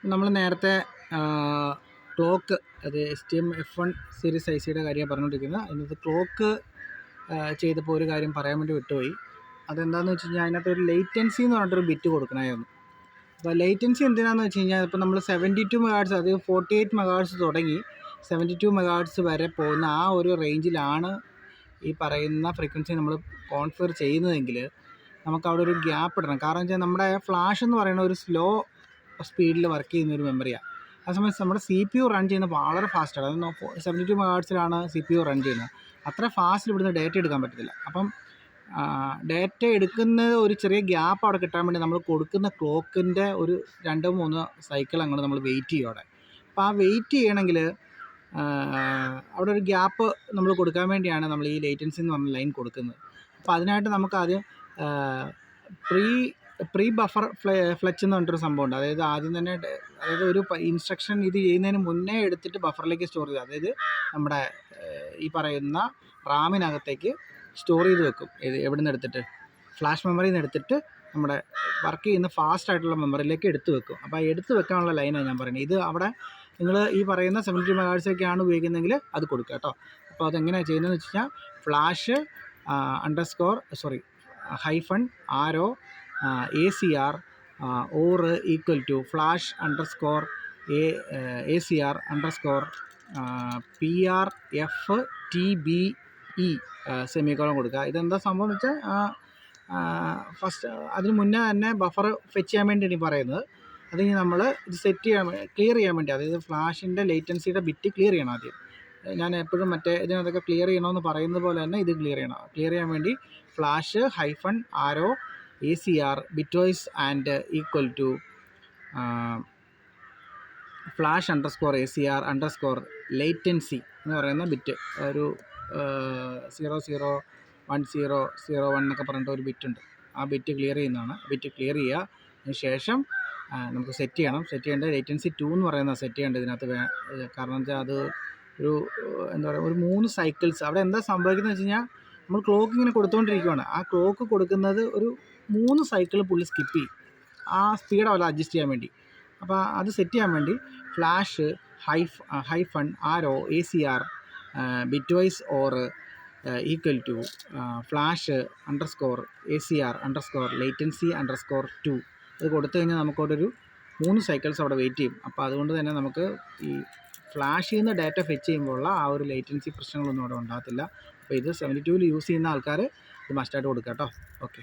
നമ്മൾ നേരത്തെ ക്ലോക്ക്, അത് STM-F1 സീരീസ് ICയുടെ കാര്യമാണ് പറഞ്ഞുകൊണ്ടിരിക്കുന്നത്. അതിനകത്ത് ക്ലോക്ക് ചെയ്തപ്പോൾ ഒരു കാര്യം പറയാൻ വേണ്ടി വിട്ടുപോയി. അതെന്താണെന്ന് വെച്ച് കഴിഞ്ഞാൽ അതിനകത്തൊരു ലേറ്റൻസി എന്ന് പറഞ്ഞിട്ടൊരു ബിറ്റ് കൊടുക്കണമായിരുന്നു. അപ്പോൾ ലേറ്റൻസി എന്തിനാണെന്ന് വെച്ച് കഴിഞ്ഞാൽ ഇപ്പോൾ നമ്മൾ 72 മെഗാഹെർട്സ്, അത് 48 മെഗാഹെർട്സ് തുടങ്ങി 72 മെഗാഹെർട്സ് വരെ പോകുന്ന ആ ഒരു റേഞ്ചിലാണ് ഈ പറയുന്ന ഫ്രീക്വൻസി നമ്മൾ കോൺഫിഗർ ചെയ്യുന്നതെങ്കിൽ നമുക്ക് അവിടെ ഒരു ഗ്യാപ്പ് ഇടണം. കാരണം വെച്ചാൽ നമ്മുടെ ഫ്ലാഷ് എന്ന് പറയുന്ന ഒരു സ്ലോ സ്പീഡിൽ വർക്ക് ചെയ്യുന്ന ഒരു മെമ്മറിയാണ്. ആ സമയത്ത് നമ്മുടെ CPU റൺ ചെയ്യുന്നത് വളരെ ഫാസ്റ്റാണ്. അത് 72 മെഗാഹെർട്സിലാണ് CPU റൺ ചെയ്യുന്നത്. അത്ര ഫാസ്റ്റിൽ ഇവിടുന്ന് ഡേറ്റ എടുക്കാൻ പറ്റത്തില്ല. അപ്പം ഡേറ്റ എടുക്കുന്ന ഒരു ചെറിയ ഗ്യാപ്പ് അവിടെ കിട്ടാൻ വേണ്ടി നമ്മൾ കൊടുക്കുന്ന ക്ലോക്കിൻ്റെ ഒരു 2-3 സൈക്കിൾ അങ്ങോട്ട് നമ്മൾ വെയിറ്റ് ചെയ്യും അവിടെ. അപ്പോൾ ആ വെയിറ്റ് ചെയ്യണമെങ്കിൽ അവിടെ ഒരു ഗ്യാപ്പ് നമ്മൾ കൊടുക്കാൻ വേണ്ടിയാണ് നമ്മൾ ഈ ലേറ്റൻസി എന്ന് പറഞ്ഞ ലൈൻ കൊടുക്കുന്നത്. അപ്പോൾ അതിനായിട്ട് നമുക്കാദ്യം പ്രീ ബഫർ ഫ്ലെച്ച് എന്ന് പറഞ്ഞിട്ടൊരു സംഭവമുണ്ട്. അതായത് ആദ്യം തന്നെ അതായത് ഒരു ഇൻസ്ട്രക്ഷൻ ഇത് ചെയ്യുന്നതിന് മുന്നേ എടുത്തിട്ട് ബഫറിലേക്ക് സ്റ്റോർ ചെയ്യുക. അതായത് നമ്മുടെ ഈ പറയുന്ന റാമിനകത്തേക്ക് സ്റ്റോർ ചെയ്ത് വെക്കും. എവിടെ നിന്ന് എടുത്തിട്ട്, ഫ്ലാഷ് മെമ്മറിയിൽ നിന്ന് എടുത്തിട്ട് നമ്മുടെ വർക്ക് ചെയ്യുന്ന ഫാസ്റ്റ് ആയിട്ടുള്ള മെമ്മറിയിലേക്ക് എടുത്ത് വെക്കും. അപ്പോൾ ആ എടുത്ത് വെക്കാനുള്ള ലൈനാണ് ഞാൻ പറയുന്നത്. ഇത് അവിടെ നിങ്ങൾ ഈ പറയുന്ന 72 മെഗാഹെർട്സൊക്കെയാണ് ഉപയോഗിക്കുന്നതെങ്കിൽ അത് കൊടുക്കുക കേട്ടോ. അപ്പോൾ അതെങ്ങനെയാണ് ചെയ്യുന്നതെന്ന് വെച്ച് കഴിഞ്ഞാൽ flash hyphen arrow ACR or equal to flash underscore ACR underscore PRFTBE semicolon കൊടുക്കുക. ഇതെന്താ സംഭവം എന്ന് വെച്ചാൽ ഫസ്റ്റ് അതിന് മുന്നേ തന്നെ ബഫർ ഫെച്ച് ചെയ്യാൻ വേണ്ടിയാണ് ഈ പറയുന്നത്. അത് നമ്മൾ ഇത് സെറ്റ് ചെയ്യാൻ ക്ലിയർ ചെയ്യാൻ വേണ്ടി, അതായത് ഫ്ലാഷിൻ്റെ ലേറ്റൻസിയുടെ ബിറ്റ് ക്ലിയർ ചെയ്യണം ആദ്യം. ഞാൻ എപ്പോഴും മറ്റേ ഇതിനകത്തൊക്കെ ക്ലിയർ ചെയ്യണമെന്ന് പറയുന്നത് പോലെ തന്നെ ഇത് ക്ലിയർ ചെയ്യണം. ക്ലിയർ ചെയ്യാൻ വേണ്ടി flash hyphen arrow ACR bitwise and equal to flash underscore ACR underscore latency എന്ന് പറയുന്ന ബിറ്റ് ഒരു 001001 എന്നൊക്കെ പറഞ്ഞിട്ട് ഒരു ബിറ്റുണ്ട്. ആ ബിറ്റ് ക്ലിയർ ചെയ്യുന്നതാണ്. ബിറ്റ് ക്ലിയർ ചെയ്യുക. അതിന് ശേഷം നമുക്ക് സെറ്റ് ചെയ്യണം. സെറ്റ് ചെയ്യേണ്ടത് ലേറ്റൻസി 2 എന്ന് പറയുന്നത് സെറ്റ് ചെയ്യേണ്ടത് ഇതിനകത്ത്. കാരണം വെച്ചാൽ അത് ഒരു എന്താ പറയുക, ഒരു 3 സൈക്കിൾസ്. അവിടെ എന്താ സംഭവിക്കുന്നത് വെച്ച് കഴിഞ്ഞാൽ നമ്മൾ ക്ലോക്ക് ഇങ്ങനെ കൊടുത്തുകൊണ്ടിരിക്കുകയാണ്. ആ ക്ലോക്ക് കൊടുക്കുന്നത് ഒരു 3 സൈക്കിൾ പുള്ളി സ്കിപ്പ് ചെയ്യും, ആ സ്പീഡ് അവിടെ അഡ്ജസ്റ്റ് ചെയ്യാൻ വേണ്ടി. അപ്പോൾ അത് സെറ്റ് ചെയ്യാൻ വേണ്ടി flash hyphen arrow ACR bitwise or equal to flash underscore ACR underscore latency underscore 2 അത് കൊടുത്തു കഴിഞ്ഞാൽ നമുക്കവിടെ 3 സൈക്കിൾസ് അവിടെ വെയിറ്റ് ചെയ്യും. അപ്പോൾ അതുകൊണ്ട് തന്നെ നമുക്ക് ഈ ഫ്ലാഷിൽ നിന്ന് ഡാറ്റ ഫെച്ച് ചെയ്യുമ്പോഴുള്ള ആ ഒരു ലേറ്റൻസി പ്രശ്നങ്ങളൊന്നും അവിടെ ഉണ്ടാകത്തില്ല. അപ്പോൾ ഇത് 72 യൂസ് ചെയ്യുന്ന ആൾക്കാർ ഇത് മസ്റ്റായിട്ട് കൊടുക്കുക കേട്ടോ. ഓക്കെ.